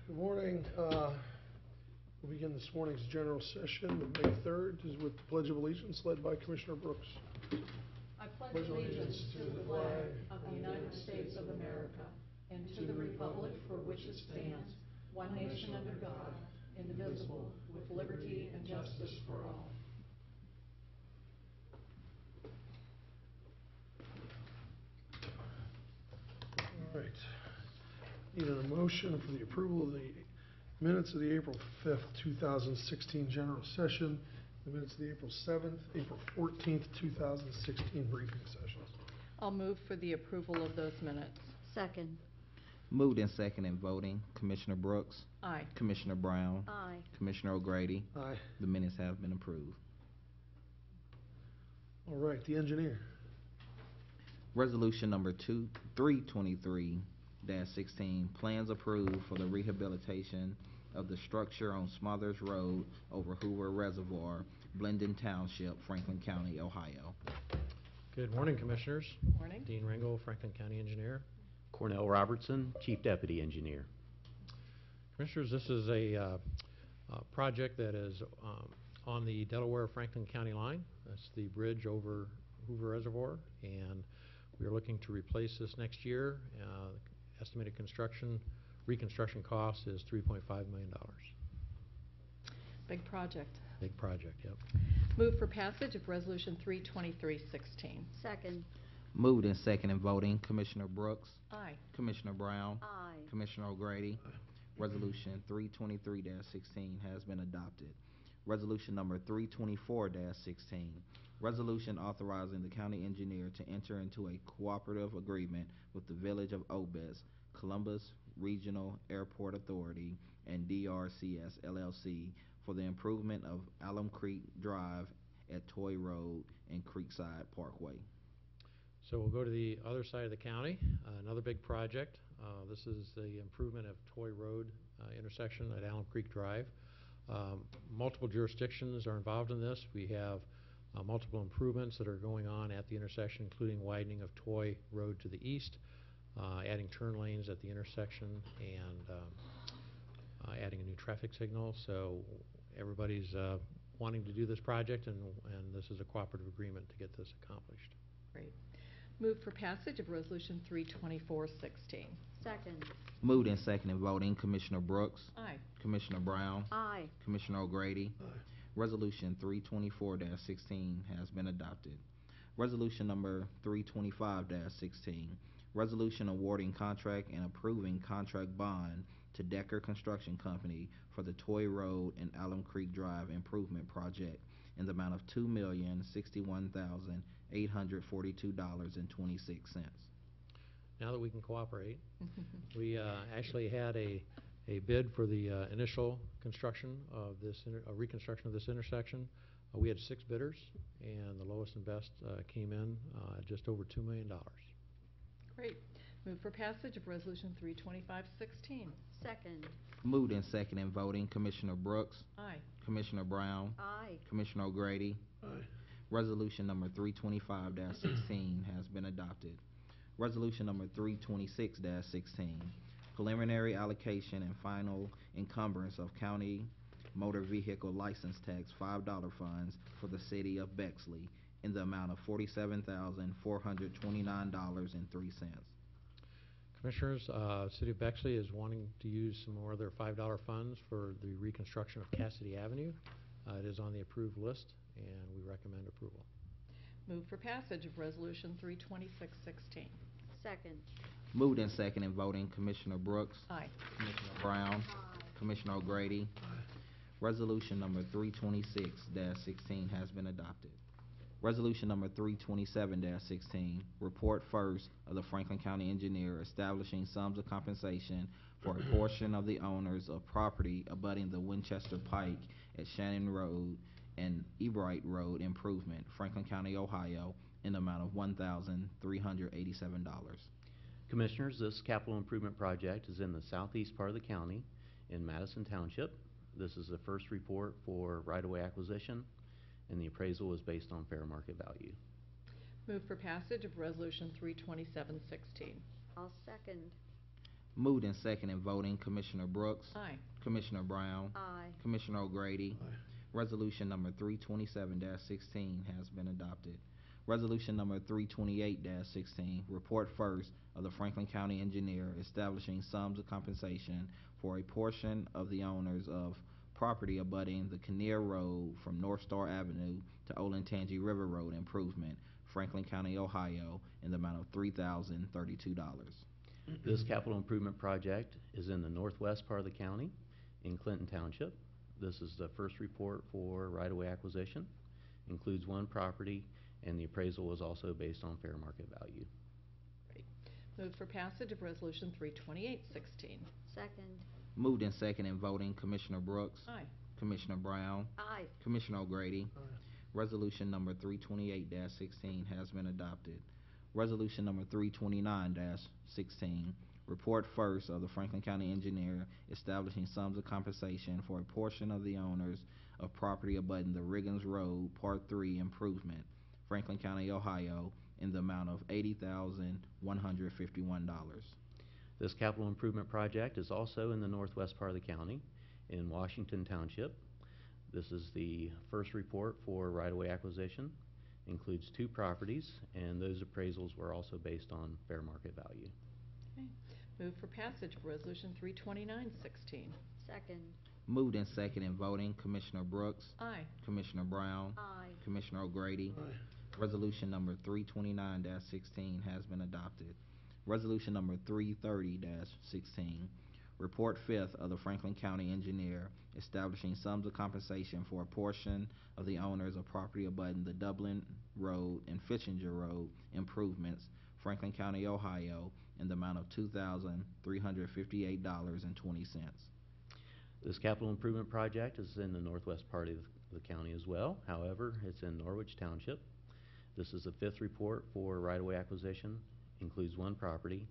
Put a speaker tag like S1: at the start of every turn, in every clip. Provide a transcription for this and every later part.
S1: Good morning. We'll begin this morning's general session, May 3rd, is with the Pledge of Allegiance led by Commissioner Brooks.
S2: I pledge allegiance to the flag of the United States of America and to the republic for which it stands, one nation under God, indivisible, with liberty and justice for all.
S1: All right. Need a motion for the approval of the minutes of the April 5th, 2016 general session, the minutes of the April 7th, April 14th, 2016 briefing sessions.
S2: I'll move for the approval of those minutes.
S3: Second.
S4: Moved in second and voting, Commissioner Brooks.
S2: Aye.
S4: Commissioner Brown.
S3: Aye.
S4: Commissioner O'Grady.
S1: Aye.
S4: The minutes have been approved.
S1: All right, the engineer.
S4: Resolution number 323-16, plans approved for the rehabilitation of the structure on Smothers Road over Hoover Reservoir, Blendon Township, Franklin County, Ohio.
S5: Good morning, Commissioners.
S2: Morning.
S5: Dean Ringel, Franklin County Engineer.
S6: Cornell Robertson, Chief Deputy Engineer.
S5: Commissioners, this is a project that is on the Delaware-Franklin County line. That's the bridge over Hoover Reservoir, and we are looking to replace this next year. Estimated reconstruction cost is $3.5 million.
S2: Big project.
S5: Big project, yep.
S2: Move for passage of Resolution 323-16.
S3: Second.
S4: Moved in second and voting, Commissioner Brooks.
S2: Aye.
S4: Commissioner Brown.
S3: Aye.
S4: Commissioner O'Grady. Resolution 323-16 has been adopted. Resolution number 324-16, resolution authorizing the county engineer to enter into a cooperative agreement with the Village of Obis, Columbus Regional Airport Authority, and DRCS LLC for the improvement of Alum Creek Drive at Toy Road and Creekside Parkway.
S5: So we'll go to the other side of the county, another big project. This is the improvement of Toy Road intersection at Alum Creek Drive. Multiple jurisdictions are involved in this. We have multiple improvements that are going on at the intersection, including widening of Toy Road to the east, adding turn lanes at the intersection, and adding a new traffic signal. So everybody's wanting to do this project, and this is a cooperative agreement to get this accomplished.
S2: Great. Move for passage of Resolution 324-16.
S3: Second.
S4: Moved in second and voting, Commissioner Brooks.
S2: Aye.
S4: Commissioner Brown.
S3: Aye.
S4: Commissioner O'Grady.
S1: Aye.
S4: Resolution 324-16 has been adopted. Resolution number 325-16, resolution awarding contract and approving contract bond to Decker Construction Company for the Toy Road and Alum Creek Drive improvement project in the amount of $2,061,842.26.
S5: Now that we can cooperate, we actually had a bid for the initial construction of this reconstruction of this intersection. We had 6 bidders, and the lowest and best came in at just over $2 million.
S2: Great. Move for passage of Resolution 325-16.
S3: Second.
S4: Moved in second and voting, Commissioner Brooks.
S2: Aye.
S4: Commissioner Brown.
S3: Aye.
S4: Commissioner O'Grady.
S1: Aye.
S4: Resolution number 325-16 has been adopted. Resolution number 326-16, preliminary allocation and final encumbrance of county motor vehicle license tax $5 funds for the city of Bexley in the amount of $47,429.03.
S5: Commissioners, City of Bexley is wanting to use some more of their $5 funds for the reconstruction of Cassidy Avenue. It is on the approved list, and we recommend approval.
S2: Move for passage of Resolution 326-16.
S3: Second.
S4: Moved in second and voting, Commissioner Brooks.
S2: Aye.
S4: Commissioner Brown.
S3: Aye.
S4: Commissioner O'Grady.
S1: Aye.
S4: Resolution number 326-16 has been adopted. Resolution number 327-16, report first of the Franklin County Engineer establishing sums of compensation for a portion of the owners of property abutting the Winchester Pike at Shannon Road and Ebright Road improvement, Franklin County, Ohio, in the amount of $1,387.
S6: Commissioners, this capital improvement project is in the southeast part of the county in Madison Township. This is the first report for right-of-way acquisition, and the appraisal is based on fair market value.
S2: Move for passage of Resolution 327-16.
S3: I'll second.
S4: Moved in second and voting, Commissioner Brooks.
S2: Aye.
S4: Commissioner Brown.
S3: Aye.
S4: Commissioner O'Grady.
S1: Aye.
S4: Resolution number 327-16 has been adopted. Resolution number 328-16, report first of the Franklin County Engineer establishing sums of compensation for a portion of the owners of property abutting the Kinnear Road from North Star Avenue to Olentangy River Road improvement, Franklin County, Ohio, in the amount of $3,032.
S6: This capital improvement project is in the northwest part of the county in Clinton Township. This is the first report for right-of-way acquisition, includes one property, and the appraisal was also based on fair market value.
S2: Great. Move for passage of Resolution 32816.
S3: Second.
S4: Moved in second and voting, Commissioner Brooks.
S2: Aye.
S4: Commissioner Brown.
S3: Aye.
S4: Commissioner O'Grady.
S1: Aye.
S4: Resolution number 328-16 has been adopted. Resolution number 329-16, report first of the Franklin County Engineer establishing sums of compensation for a portion of the owners of property abutting the Riggins Road, Part 3 improvement, Franklin County, Ohio, in the amount of $80,151.
S6: This capital improvement project is also in the northwest part of the county in Washington Township. This is the first report for right-of-way acquisition, includes two properties, and those appraisals were also based on fair market value.
S2: Okay. Move for passage of Resolution 32916.
S3: Second.
S4: Moved in second and voting, Commissioner Brooks.
S2: Aye.
S4: Commissioner Brown.
S3: Aye.
S4: Commissioner O'Grady.
S1: Aye.
S4: Resolution number 329-16 has been adopted. Resolution number 330-16, report fifth of the Franklin County Engineer establishing sums of compensation for a portion of the owners of property abutting the Dublin Road and Fishinger Road improvements, Franklin County, Ohio, in the amount of $2,358.20.
S6: This capital improvement project is in the northwest part of the county as well. However, it's in Norwich Township. This is the fifth report for right-of-way acquisition, includes one property,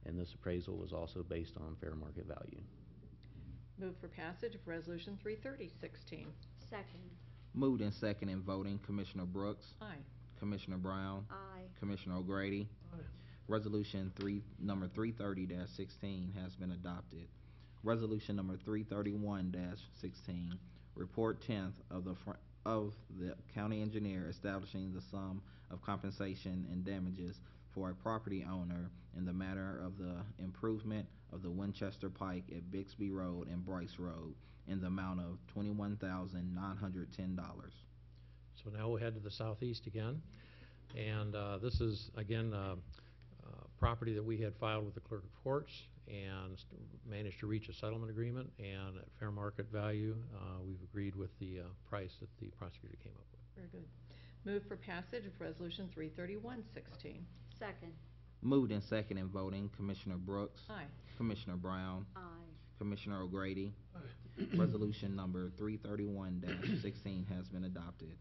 S6: and this appraisal was also based on fair market value.
S2: Move for passage of Resolution 33016.
S3: Second.
S4: Moved in second and voting, Commissioner Brooks.
S2: Aye.
S4: Commissioner Brown.
S3: Aye.
S4: Commissioner O'Grady.
S1: Aye.
S4: Resolution number 330-16 has been adopted. Resolution number 331-16, report 10th of the county engineer establishing the sum of compensation and damages for a property owner in the matter of the improvement of the Winchester Pike at Bixby Road and Bryce Road in the amount of $21,910.
S5: So now we'll head to the southeast again. And this is, again, property that we had filed with the clerk of courts and managed to reach a settlement agreement. And at fair market value, we've agreed with the price that the prosecutor came up with.
S2: Very good. Move for passage of Resolution 33116.
S3: Second.
S4: Moved in second and voting, Commissioner Brooks.
S2: Aye.
S4: Commissioner Brown.
S3: Aye.
S4: Commissioner O'Grady.
S1: Aye.
S4: Resolution number 331-16 has been adopted.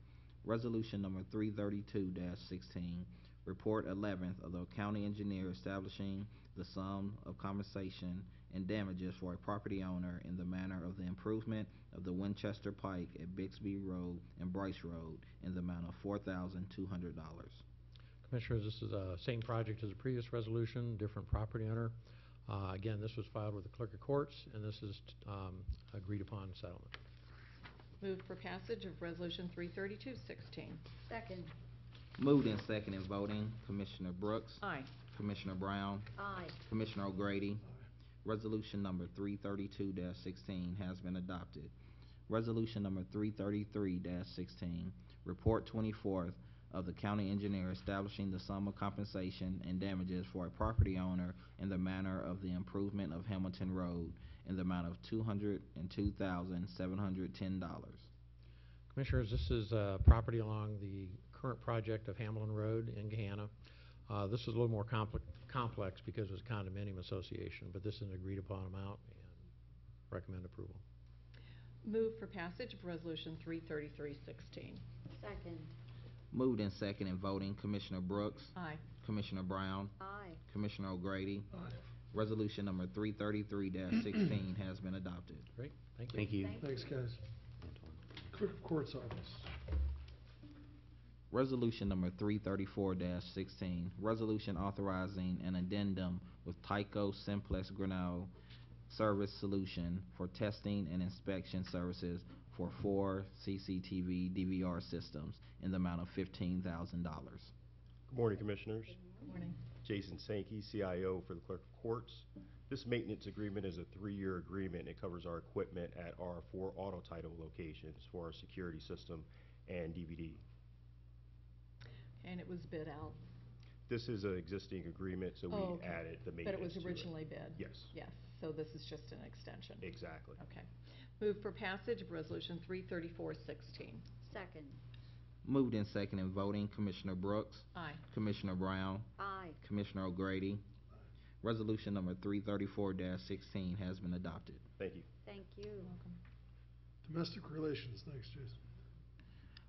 S4: Resolution number 332-16, report 11th of the county engineer establishing the sum of compensation and damages for a property owner in the manner of the improvement of the Winchester Pike at Bixby Road and Bryce Road in the amount of $4,200.
S5: Commissioners, this is the same project as the previous resolution, different property owner. Again, this was filed with the clerk of courts, and this is agreed upon settlement.
S2: Move for passage of Resolution 33216.
S3: Second.
S4: Moved in second and voting, Commissioner Brooks.
S2: Aye.
S4: Commissioner Brown.
S3: Aye.
S4: Commissioner O'Grady.
S1: Aye.
S4: Resolution number 332-16 has been adopted. Resolution number 333-16, report 24th of the county engineer establishing the sum of compensation and damages for a property owner in the manner of the improvement of Hamilton Road in the amount of $202,710.
S5: Commissioners, this is property along the current project of Hamlin Road in Gahanna. This is a little more complex because it's a condominium association, but this is an agreed upon amount and recommend approval.
S2: Move for passage of Resolution 33316.
S3: Second.
S4: Moved in second and voting, Commissioner Brooks.
S2: Aye.
S4: Commissioner Brown.
S3: Aye.
S4: Commissioner O'Grady.
S1: Aye.
S4: Resolution number 333-16 has been adopted.
S5: Great, thank you.
S6: Thank you.
S1: Thanks, guys.
S6: Antoine.
S1: Clerk of Court's Office.
S4: Resolution number 334-16, resolution authorizing an addendum with Tyco Simplex Grinnell Service Solution for testing and inspection services for 4 CCTV DVR systems in the amount of $15,000.
S7: Good morning, Commissioners.
S2: Morning.
S7: Jason Sankey, CIO for the Clerk of Courts. This maintenance agreement is a 3-year agreement. It covers our equipment at our 4 auto title locations for our security system and DVD.
S2: And it was bid out.
S7: This is an existing agreement, so we
S2: Oh, okay.
S7: added the
S2: But
S7: maintenance
S2: it was
S7: to it.
S2: originally bid?
S7: Yes,
S2: Yes, so this is just an extension?
S7: exactly.
S2: Okay. Move for passage of Resolution 334-16.
S3: Second.
S4: Moved in second and voting, Commissioner Brooks,
S2: Aye.
S4: Commissioner Brown,
S3: Aye.
S4: Commissioner O'Grady. Resolution number 334-16 has been adopted.
S7: Thank you.
S3: Thank you.
S2: Welcome.
S1: Domestic Relations, next, Jason.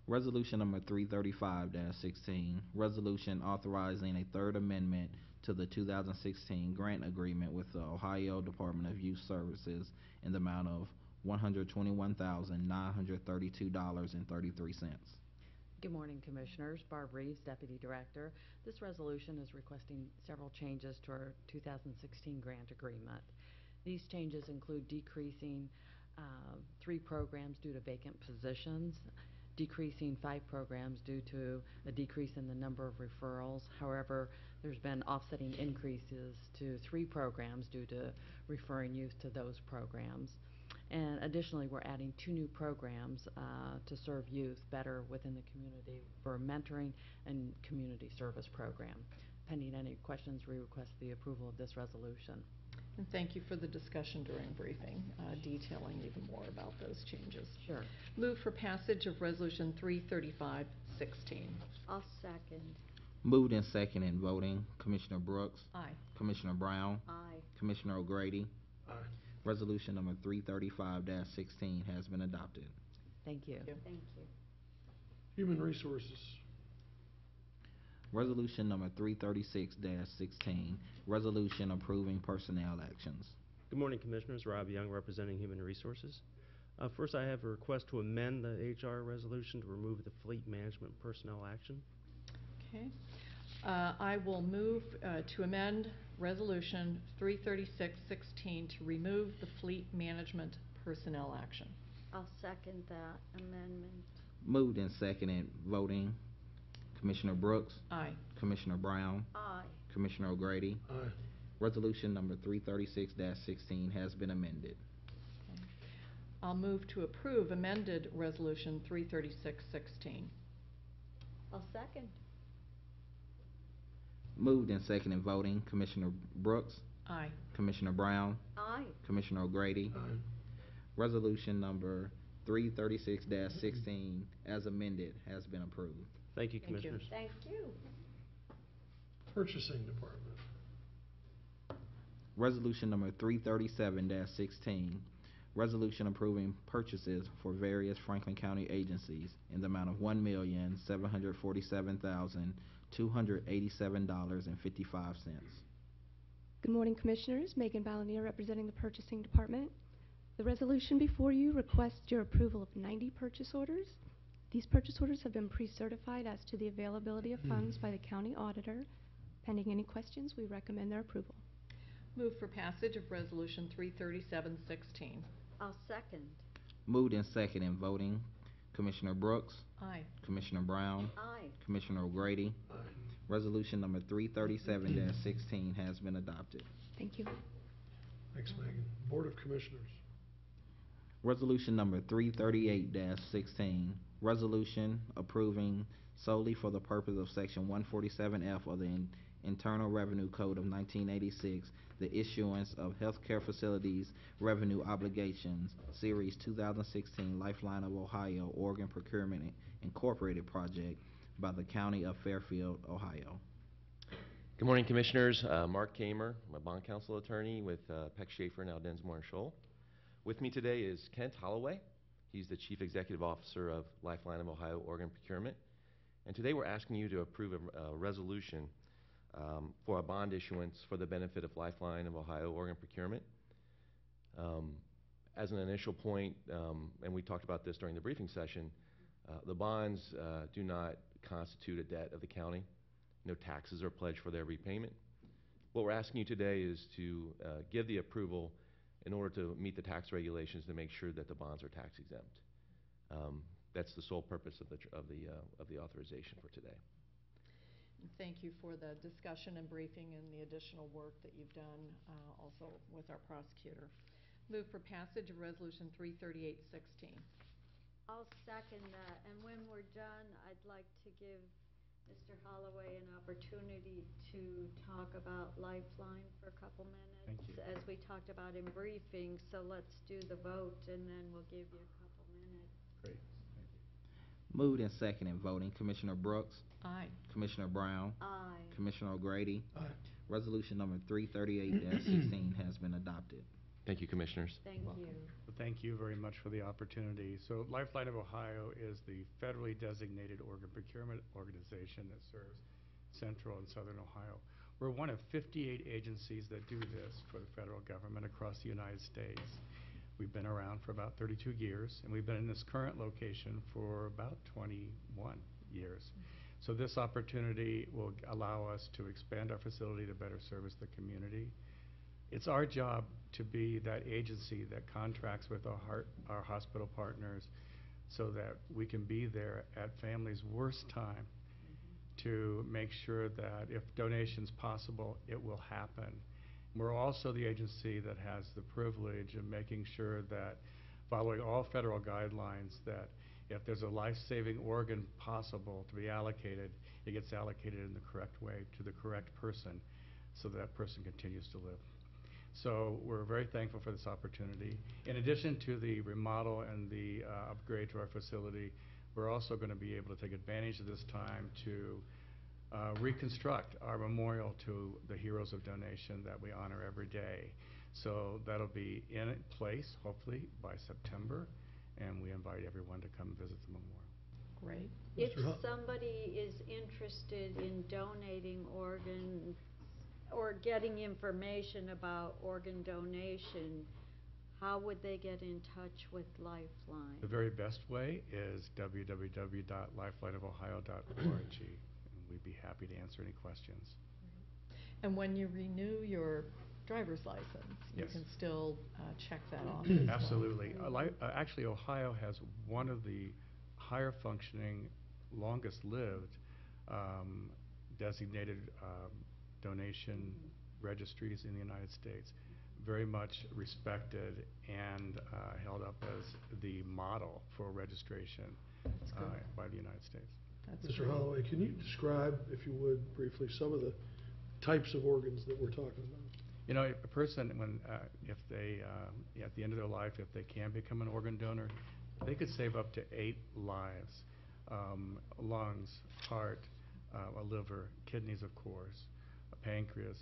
S4: Resolution number 335-16, resolution authorizing a third amendment to the 2016 grant agreement with the Ohio Department of Youth Services in the amount of $121,932.33.
S8: Good morning, Commissioners. Barb Reeves, Deputy Director. This resolution is requesting several changes to our 2016 grant agreement. These changes include decreasing 3 programs due to vacant positions, decreasing 5 programs due to a decrease in the number of referrals. However, there's been offsetting increases to 3 programs due to referring youth to those programs. And additionally, we're adding 2 new programs to serve youth better within the community for mentoring and community service program. Pending any questions, we request the approval of this resolution.
S2: And thank you for the discussion during briefing, detailing even more about those changes.
S8: Sure.
S2: Move for passage of Resolution 335-16.
S3: I'll second.
S4: Moved in second and voting, Commissioner Brooks,
S2: Aye.
S4: Commissioner Brown,
S3: Aye.
S4: Commissioner O'Grady.
S1: Aye.
S4: Resolution number 335-16 has been adopted.
S8: Thank you.
S2: Thank you.
S3: Thank you.
S1: Human Resources.
S4: Resolution number 336-16, resolution approving personnel actions.
S9: Good morning, Commissioners. Rob Young, representing Human Resources. First, I have a request to amend the HR resolution to remove the fleet management personnel action.
S2: Okay. I will move to amend Resolution 336-16 to remove the fleet management personnel action.
S3: I'll second that amendment.
S4: Moved in second and voting, Commissioner Brooks,
S2: Aye.
S4: Commissioner Brown,
S3: Aye.
S4: Commissioner O'Grady.
S1: Aye.
S4: Resolution number 336-16 has been amended.
S2: Okay. I'll move to approve amended Resolution 336-16.
S3: I'll second.
S4: Moved in second and voting, Commissioner Brooks,
S2: Aye.
S4: Commissioner Brown,
S3: Aye.
S4: Commissioner O'Grady.
S1: Aye.
S4: Resolution number 336-16 as amended has been approved.
S9: Thank you,
S2: Thank you.
S9: Commissioners.
S3: Thank you.
S1: Purchasing Department.
S4: Resolution number 337-16, resolution approving purchases for various Franklin County agencies in the amount of $1,747,287.55.
S10: Good morning, Commissioners. Megan Balanier representing the Purchasing Department. The resolution before you requests your approval of 90 purchase orders. These purchase orders have been pre-certified as to the availability of funds by the county auditor. Pending any questions, we recommend their approval.
S2: Move for passage of Resolution 337-16.
S3: I'll second.
S4: Moved in second and voting, Commissioner Brooks,
S2: Aye.
S4: Commissioner Brown,
S3: Aye.
S4: Commissioner O'Grady.
S1: Aye.
S4: Resolution number 337-16 has been adopted.
S10: Thank you.
S1: Thanks, Megan. Board of Commissioners.
S4: Resolution number 338-16, resolution approving solely for the purpose of Section 147F of the Internal Revenue Code of 1986, the issuance of healthcare facilities revenue obligations, Series 2016 Lifeline of Ohio Organ Procurement Incorporated project by the County of Fairfield, Ohio.
S11: Good morning, Commissioners. Mark Kamer, I'm a bond counsel attorney with Peck Schaefer, now Densmore & Scholl. With me today is Kent Holloway. He's the Chief Executive Officer of Lifeline of Ohio Organ Procurement. And today we're asking you to approve a resolution for a bond issuance for the benefit of Lifeline of Ohio Organ Procurement. As an initial point, and we talked about this during the briefing session, the bonds do not constitute a debt of the county. No taxes are pledged for their repayment. What we're asking you today is to give the approval in order to meet the tax regulations to make sure that the bonds are tax exempt. That's the sole purpose of the authorization for today.
S2: Thank you for the discussion and briefing and the additional work that you've done also with our prosecutor. Move for passage of Resolution 33816.
S3: I'll second that, and when we're done, I'd like to give Mr. Holloway an opportunity to talk about Lifeline for a couple minutes.
S12: Thank you.
S3: As we talked about in briefing, so let's do the vote, and then we'll give you a couple minutes.
S12: Great. Thank you.
S4: Moved and seconded voting. Commissioner Brooks.
S2: Aye.
S4: Commissioner Brown.
S3: Aye.
S4: Commissioner O'Grady.
S1: Aye.
S4: Resolution number 338-16 has been adopted.
S11: Thank you, Commissioners.
S3: Thank you.
S12: Well, thank you very much for the opportunity. So Lifeline of Ohio is the federally designated organ procurement organization that serves central and southern Ohio. We're one of 58 agencies that do this for the federal government across the United States. We've been around for about 32 years, and we've been in this current location for about 21 years. So this opportunity will allow us to expand our facility to better service the community. It's our job to be that agency that contracts with our hospital partners so that we can be there at families' worst time to make sure that if donation's possible, it will happen. We're also the agency that has the privilege of making sure that, following all federal guidelines, that if there's a life-saving organ possible to be allocated, it gets allocated in the correct way to the correct person so that person continues to live. So we're very thankful for this opportunity. In addition to the remodel and the upgrade to our facility, we're also going to be able to take advantage of this time to reconstruct our memorial to the heroes of donation that we honor every day. So that'll be in place, hopefully, by September, and we invite everyone to come visit the memorial.
S2: Great.
S3: If
S1: Mr. Hull-
S3: somebody is interested in donating organs or getting information about organ donation, how would they get in touch with Lifeline?
S12: The very best way is www.lifelineofohio.org, and we'd be happy to answer any questions.
S2: And when you renew your driver's license, you
S12: Yes.
S2: can still check that off as well.
S12: Absolutely. Actually, Ohio has one of the higher functioning, longest lived designated donation registries in the United States. Very much respected and held up as the model for registration by the United States.
S2: That's
S1: Mr.
S2: great.
S1: Holloway, can you describe, if you would, briefly, some of the types of organs that we're talking about?
S12: You know, if a person, if they, at the end of their life, if they can become an organ donor, they could save up to 8 lives. Lungs, heart, a liver, kidneys, of course, a pancreas,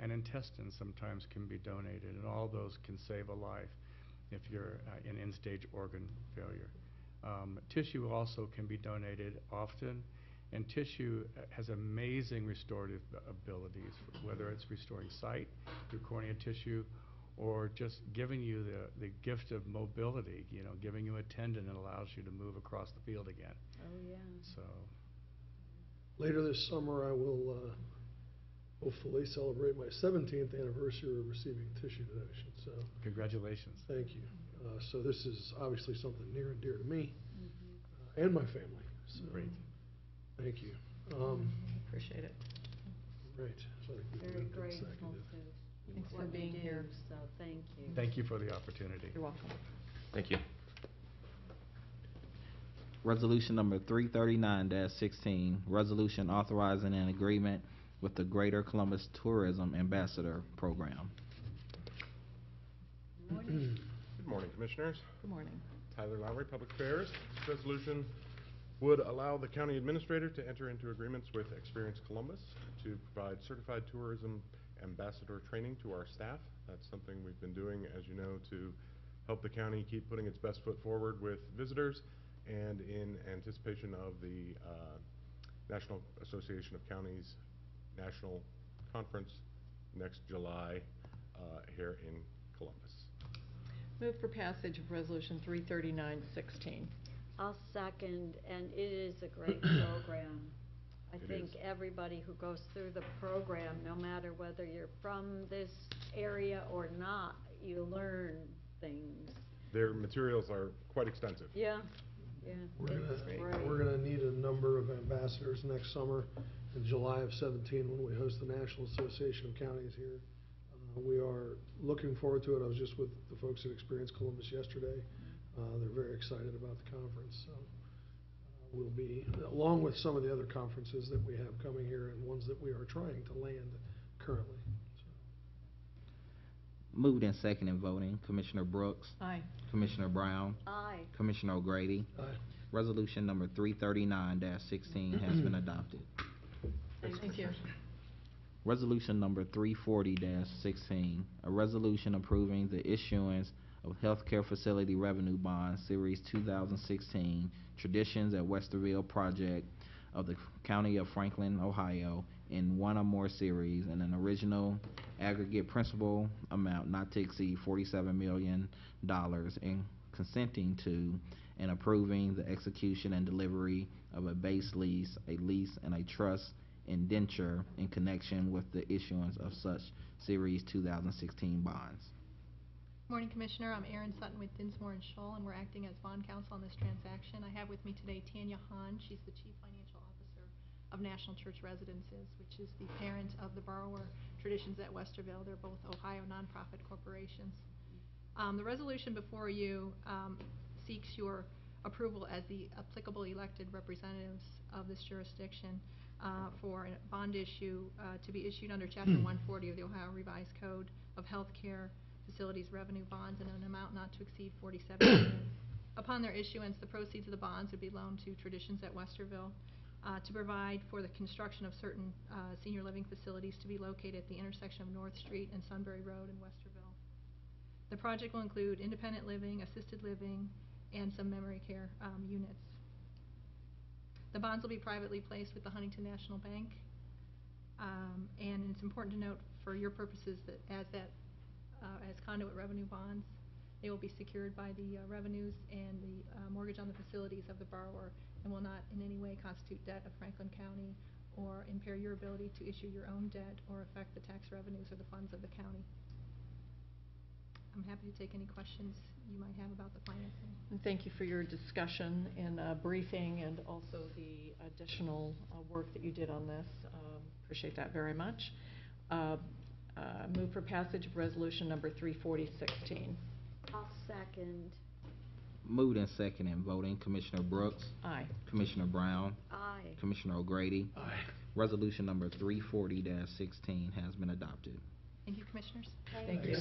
S12: and intestines sometimes can be donated, and all those can save a life if you're in end-stage organ failure. Tissue also can be donated often, and tissue has amazing restorative abilities, whether it's restoring sight through cornea tissue or just giving you the gift of mobility, you know, giving you a tendon that allows you to move across the field again.
S3: Oh, yeah.
S12: So,
S1: Later this summer, I will hopefully celebrate my 17th anniversary of receiving tissue donation, so
S12: congratulations.
S1: thank you. So this is obviously something near and dear to me and my family, so
S12: Great.
S1: thank you.
S2: Appreciate it.
S1: Right. So I think we
S3: Very
S1: moved and
S3: grateful
S1: seconded.
S3: to
S2: Thanks for
S3: what you
S2: being
S3: do,
S2: here.
S3: so thank you.
S12: Thank you for the opportunity.
S2: You're welcome.
S11: Thank you.
S4: Resolution number 339-16, resolution authorizing an agreement with the Greater Columbus Tourism Ambassador Program.
S3: Morning.
S13: Good morning, Commissioners.
S2: Good morning.
S13: Tyler Lowry, Public Affairs. This resolution would allow the county administrator to enter into agreements with Experience Columbus to provide certified tourism ambassador training to our staff. That's something we've been doing, as you know, to help the county keep putting its best foot forward with visitors, and in anticipation of the National Association of Counties National Conference next July here in Columbus.
S2: Move for passage of Resolution 33916.
S3: I'll second, and it is a great program. I
S13: It
S3: think
S13: is.
S3: everybody who goes through the program, no matter whether you're from this area or not, you learn things.
S13: Their materials are quite extensive.
S3: Yeah, yeah,
S1: We're
S3: it's great.
S1: gonna need a number of ambassadors next summer in July of 17 when we host the National Association of Counties here. We are looking forward to it. I was just with the folks at Experience Columbus yesterday. They're very excited about the conference, so we'll be, along with some of the other conferences that we have coming here and ones that we are trying to land currently.
S4: Moved in second and voting, Commissioner Brooks.
S2: Aye.
S4: Commissioner Brown.
S3: Aye.
S4: Commissioner O'Grady.
S1: Aye.
S4: Resolution number 339-16 has been adopted.
S2: Thank you.
S4: Resolution number 340-16, a resolution approving the issuance of healthcare facility revenue bonds, Series 2016, Traditions at Westerville Project of the County of Franklin, Ohio, in one or more series, and an original aggregate principal amount not to exceed $47 million, and consenting to and approving the execution and delivery of a base lease, a lease, and a trust indenture in connection with the issuance of such Series 2016 bonds.
S14: Morning, Commissioner. I'm Erin Sutton with Dinsmore and Scholl, and we're acting as bond counsel on this transaction. I have with me today Tanya Hahn. She's the Chief Financial Officer of National Church Residences, which is the parent of the borrower Traditions at Westerville. They're both Ohio nonprofit corporations. The resolution before you seeks your approval as the applicable elected representatives of this jurisdiction for a bond issue to be issued under Chapter 140 of the Ohio Revised Code of Healthcare Facilities Revenue Bonds in an amount not to exceed $47 million. Upon their issuance, the proceeds of the bonds would be loaned to Traditions at Westerville to provide for the construction of certain senior living facilities to be located at the intersection of North Street and Sunbury Road in Westerville. The project will include independent living, assisted living, and some memory care units. The bonds will be privately placed with the Huntington National Bank, and it's important to note for your purposes that as conduit revenue bonds, they will be secured by the revenues and the mortgage on the facilities of the borrower, and will not in any way constitute debt of Franklin County or impair your ability to issue your own debt or affect the tax revenues or the funds of the county. I'm happy to take any questions you might have about the financing.
S2: And thank you for your discussion and briefing, and also the additional work that you did on this. Appreciate that very much. Move for passage of resolution number 34016.
S3: I'll second.
S4: Moved in second and voting, Commissioner Brooks.
S2: Aye.
S4: Commissioner Brown.
S3: Aye.
S4: Commissioner O'Grady.
S1: Aye.
S4: Resolution number 340-16 has been adopted.
S14: Thank you, Commissioners.
S2: Thank you.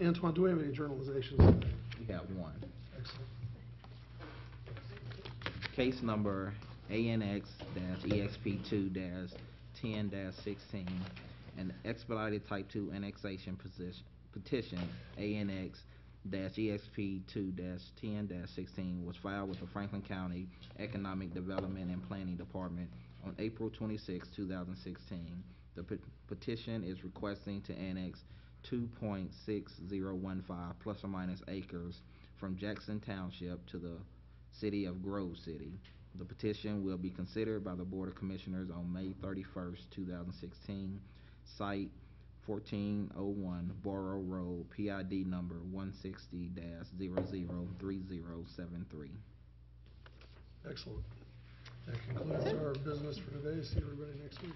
S1: Antoine, do we have any journalizations today?
S4: We have one.
S1: Excellent.
S4: Case number ANX-EXP2-10-16, an expedited Type 2 annexation petition, ANX-EXP2-10-16, was filed with the Franklin County Economic Development and Planning Department on April 26, 2016. The petition is requesting to annex 2.6015 plus or minus acres from Jackson Township to the City of Grove City. The petition will be considered by the Board of Commissioners on May 31st, 2016. Site 1401 Borough Road, PID number 160-003073.
S1: Excellent. That concludes our business for today. See everybody next week.